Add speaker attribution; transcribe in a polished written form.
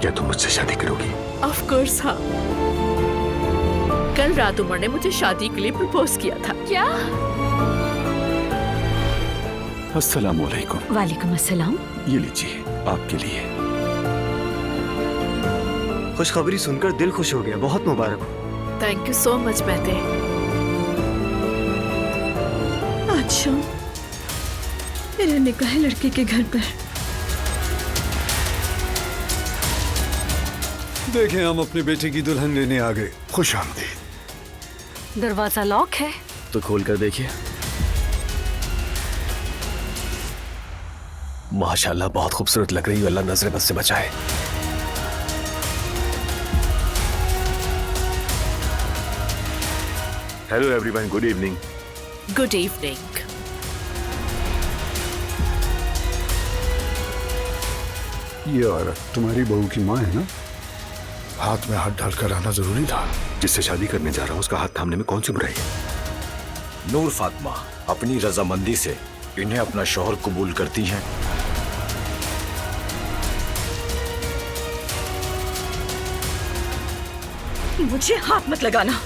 Speaker 1: क्या तुम मुझसे शादी करोगी?
Speaker 2: ऑफ कोर्स हाँ। कल रात उमर ने मुझे शादी के लिए प्रपोज किया था। क्या?
Speaker 1: अस्सलाम वालेकुम।
Speaker 3: वालेकुम अस्सलाम।
Speaker 1: ये लीजिए आपके लिए।
Speaker 4: खुशखबरी सुनकर दिल खुश हो गया, बहुत मुबारक हो।
Speaker 2: थैंक यू सो मच मेहते।
Speaker 3: आज शाम मेरा निकाह है लड़के के घर पर।
Speaker 5: देखें, हम अपनी बेटी की दुल्हन लेने आ गए। खुश आमदीद।
Speaker 3: दरवाजा लॉक है
Speaker 4: तो खोल कर देखिए।
Speaker 1: माशाल्लाह बहुत खूबसूरत लग रही हो, अल्लाह नजर बद से बचाए। Hello everyone, good evening.
Speaker 2: Good evening.
Speaker 5: ये औरत तुम्हारी बहू की माँ है ना? हाथ में हाथ डालकर आना जरूरी था।
Speaker 1: जिससे शादी करने जा रहा हूँ उसका हाथ थामने में कौन सी बुराई है?
Speaker 6: नूर फातिमा अपनी रजामंदी से इन्हें अपना शौहर कबूल करती हैं।
Speaker 3: मुझे हाथ मत लगाना।